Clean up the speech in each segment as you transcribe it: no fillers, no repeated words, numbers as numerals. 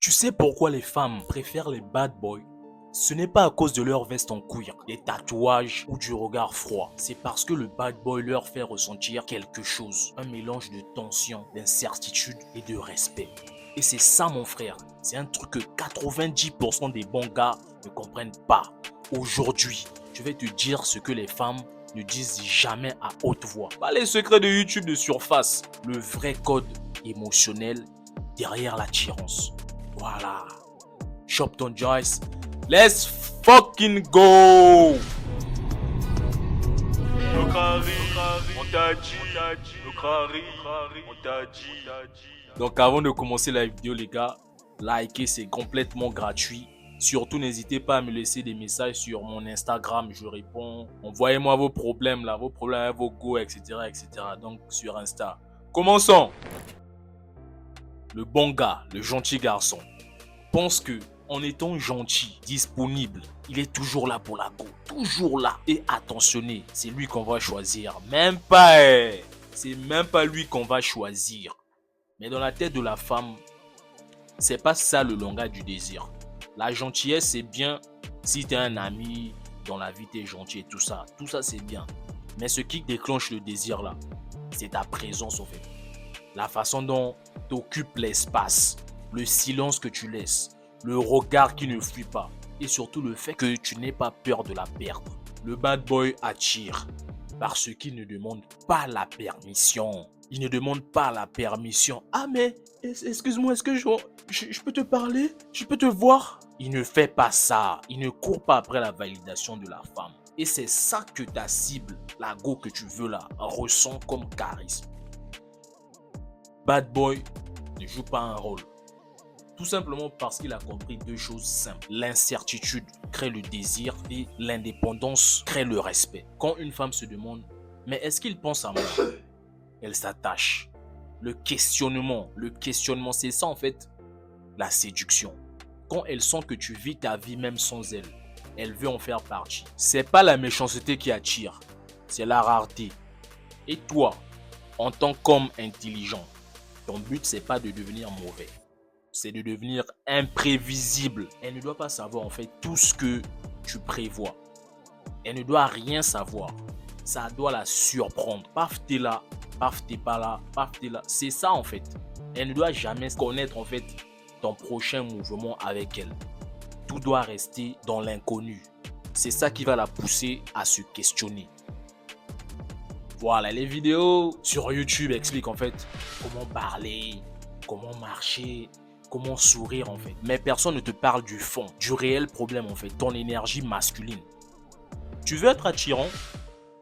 Tu sais pourquoi les femmes préfèrent les bad boys? Ce n'est pas à cause de leur veste en cuir, des tatouages ou du regard froid. C'est parce que le bad boy leur fait ressentir quelque chose. Un mélange de tension, d'incertitude et de respect. Et c'est ça mon frère. C'est un truc que 90% des bons gars ne comprennent pas. Aujourd'hui, je vais te dire ce que les femmes ne disent jamais à haute voix. Pas les secrets de YouTube de surface. Le vrai code émotionnel derrière l'attirance. Voilà. Shop ton Joyce. Let's fucking go! Donc avant de commencer la vidéo les gars, likez, c'est complètement gratuit. Surtout n'hésitez pas à me laisser des messages sur mon Instagram, je réponds. Envoyez-moi vos problèmes là, vos problèmes, vos go, etc. etc. Donc sur Insta. Commençons! Le bon gars, le gentil garçon, pense que en étant gentil, disponible, il est toujours là pour la go, toujours là et attentionné. C'est lui qu'on va choisir, même pas, c'est même pas lui qu'on va choisir. Mais dans la tête de la femme, c'est pas ça le langage du désir. La gentillesse c'est bien si t'es un ami, dans la vie t'es gentil et tout ça c'est bien. Mais ce qui déclenche le désir là, c'est ta présence en fait. La façon dont t'occupes l'espace, le silence que tu laisses, le regard qui ne fuit pas et surtout le fait que tu n'aies pas peur de la perdre. Le bad boy attire parce qu'il ne demande pas la permission. Il ne demande pas la permission. Ah mais excuse-moi, est-ce que je peux te parler? Je peux te voir? Il ne fait pas ça. Il ne court pas après la validation de la femme. Et c'est ça que ta cible, la go que tu veux là, ressent comme charisme. Bad boy ne joue pas un rôle. Tout simplement parce qu'il a compris deux choses simples. L'incertitude crée le désir et l'indépendance crée le respect. Quand une femme se demande « Mais est-ce qu'il pense à moi ?» Elle s'attache. Le questionnement, c'est ça en fait, la séduction. Quand elle sent que tu vis ta vie même sans elle, elle veut en faire partie. C'est pas la méchanceté qui attire, c'est la rareté. Et toi, en tant qu'homme intelligent, ton but c'est pas de devenir mauvais. C'est de devenir imprévisible. Elle ne doit pas savoir en fait tout ce que tu prévois. Elle ne doit rien savoir. Ça doit la surprendre. Paf, t'es là. Paf, t'es pas là. Paf, t'es là. C'est ça en fait. Elle ne doit jamais connaître en fait ton prochain mouvement avec elle. Tout doit rester dans l'inconnu. C'est ça qui va la pousser à se questionner. Voilà, les vidéos sur YouTube expliquent en fait comment parler, comment marcher, comment sourire en fait. Mais personne ne te parle du fond, du réel problème en fait, ton énergie masculine. Tu veux être attirant?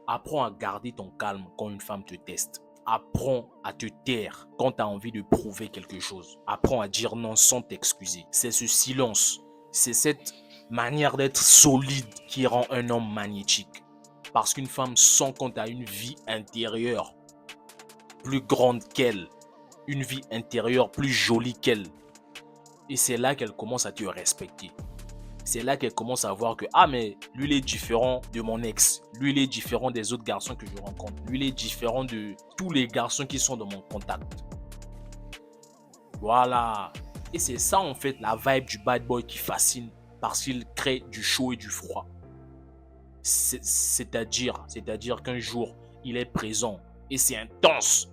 Apprends à garder ton calme quand une femme te teste. Apprends à te taire quand tu as envie de prouver quelque chose. Apprends à dire non sans t'excuser. C'est ce silence, c'est cette manière d'être solide qui rend un homme magnétique. Parce qu'une femme sent quand tu as une vie intérieure plus grande qu'elle, une vie intérieure plus jolie qu'elle. Et c'est là qu'elle commence à te respecter. C'est là qu'elle commence à voir que ah mais lui il est différent de mon ex, lui il est différent des autres garçons que je rencontre, lui il est différent de tous les garçons qui sont dans mon contact. Voilà. Et c'est ça en fait la vibe du bad boy qui fascine parce qu'il crée du chaud et du froid. C'est-à-dire qu'un jour il est présent et c'est intense.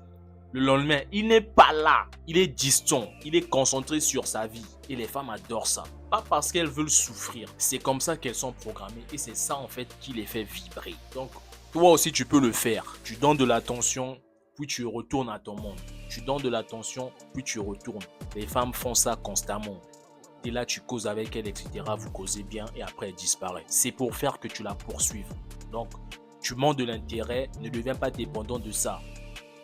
Le lendemain, il n'est pas là. Il est distant. Il est concentré sur sa vie. Et les femmes adorent ça. Pas parce qu'elles veulent souffrir. C'est comme ça qu'elles sont programmées. Et c'est ça en fait qui les fait vibrer. Donc, toi aussi tu peux le faire. Tu donnes de l'attention, puis tu retournes à ton monde. Tu donnes de l'attention, puis tu retournes. Les femmes font ça constamment. Et là, tu causes avec elle, etc. Vous causez bien et après elle disparaît. C'est pour faire que tu la poursuives. Donc, tu montres de l'intérêt. Ne deviens pas dépendant de ça.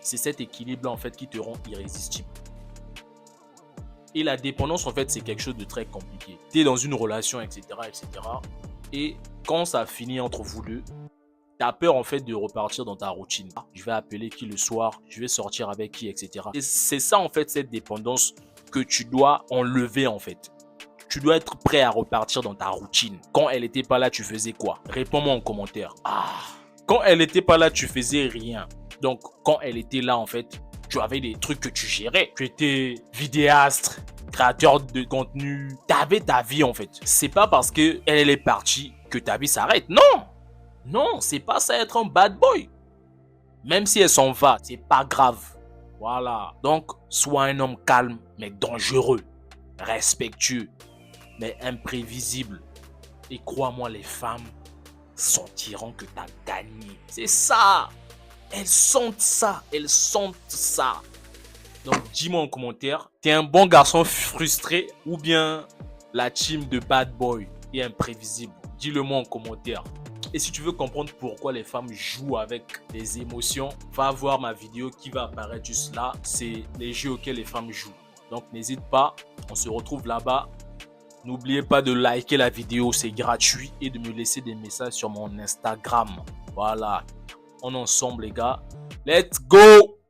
C'est cet équilibre en fait qui te rend irrésistible. Et la dépendance en fait c'est quelque chose de très compliqué. Tu es dans une relation etc. Et quand ça finit entre vous deux, tu as peur en fait de repartir dans ta routine. Je vais appeler qui le soir, je vais sortir avec qui etc. Et c'est ça en fait cette dépendance que tu dois enlever en fait. Tu dois être prêt à repartir dans ta routine. Quand elle n'était pas là tu faisais quoi? Réponds-moi en commentaire. Quand elle n'était pas là tu faisais rien. Donc, quand elle était là, en fait, tu avais des trucs que tu gérais. Tu étais vidéaste, créateur de contenu. T'avais ta vie en fait. C'est pas parce que elle est partie que ta vie s'arrête. Non! Non, c'est pas ça être un bad boy. Même si elle s'en va, c'est pas grave. Voilà. Donc, sois un homme calme, mais dangereux. Respectueux, mais imprévisible. Et crois-moi, les femmes sentiront que t'as gagné. C'est ça. Elles sentent ça. Elles sentent ça. Donc, dis-moi en commentaire, t'es un bon garçon frustré ou bien la team de bad boy et imprévisible? Dis-le moi en commentaire. Et si tu veux comprendre pourquoi les femmes jouent avec les émotions, va voir ma vidéo qui va apparaître juste là. C'est les jeux auxquels les femmes jouent. Donc, n'hésite pas, on se retrouve là-bas. N'oubliez pas de liker la vidéo, c'est gratuit. Et de me laisser des messages sur mon Instagram. Voilà, on est ensemble les gars. Let's go!